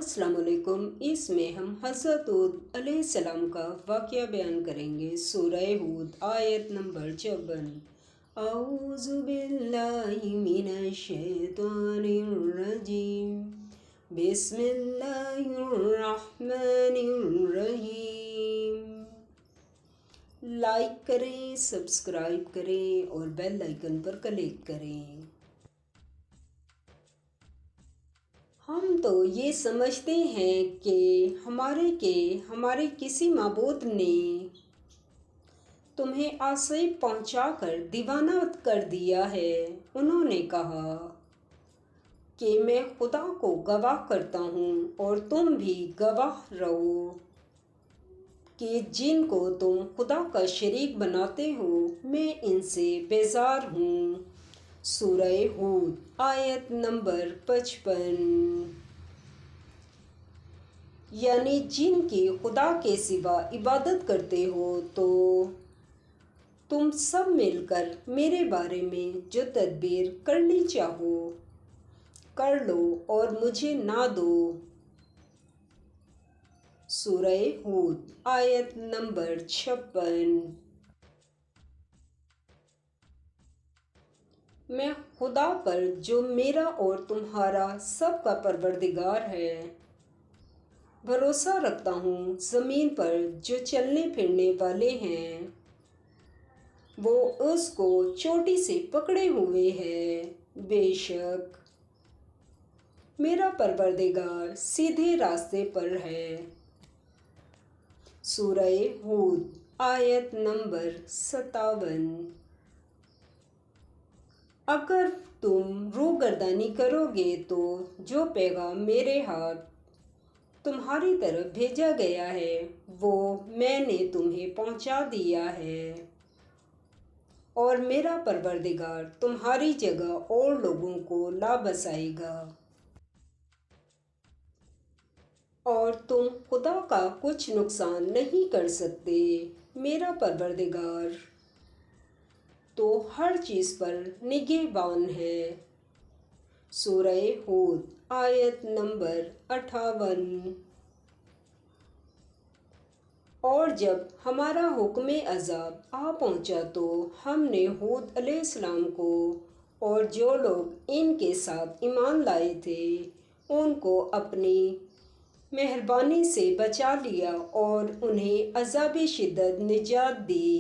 अस्सलाम वालेकुम। इसमें हम हज़रत हूद अलैहिस्सलाम का वाक़या बयान करेंगे। सूरह हूद आयत नंबर 54। औज़ु बिल्लाहि मिनश शैतानिर रजीम। बिस्मिल्लाहिर रहमानिर रहीम। लाइक करें, सब्सक्राइब करें और बेल आइकन पर क्लिक करें। हम तो ये समझते हैं कि हमारे किसी माबूद ने तुम्हें आसिफ पहुंचाकर दीवाना कर दिया है। उन्होंने कहा कि मैं खुदा को गवाह करता हूँ और तुम भी गवाह रहो कि जिनको तुम खुदा का शरीक बनाते हो मैं इनसे बेजार हूँ। सूरह हूद आयत नंबर 55। यानी जिनकी खुदा के सिवा इबादत करते हो तो तुम सब मिलकर मेरे बारे में जो तदबीर करनी चाहो कर लो और मुझे ना दो। सूरह हूद आयत नंबर 56। मैं खुदा पर जो मेरा और तुम्हारा सबका परवरदिगार है भरोसा रखता हूँ। ज़मीन पर जो चलने फिरने वाले हैं वो उसको चोटी से पकड़े हुए है। बेशक मेरा परवरदिगार सीधे रास्ते पर है। सूरह हूद आयत नंबर 57। अगर तुम रूगर्दानी करोगे तो जो पैगाम मेरे हाथ तुम्हारी तरफ भेजा गया है वो मैंने तुम्हें पहुंचा दिया है और मेरा परवरदिगार तुम्हारी जगह और लोगों को ला बसाएगा और तुम खुदा का कुछ नुकसान नहीं कर सकते। मेरा परवरदिगार तो हर चीज़ पर निगहबान है। सूरह हूद आयत नंबर 58। और जब हमारा हुक्म अज़ाब आ पहुंचा तो हमने हूद अलैहिस्सलाम को और जो लोग इनके साथ ईमान लाए थे उनको अपनी मेहरबानी से बचा लिया और उन्हें अज़ाब शिद्दत निजात दी।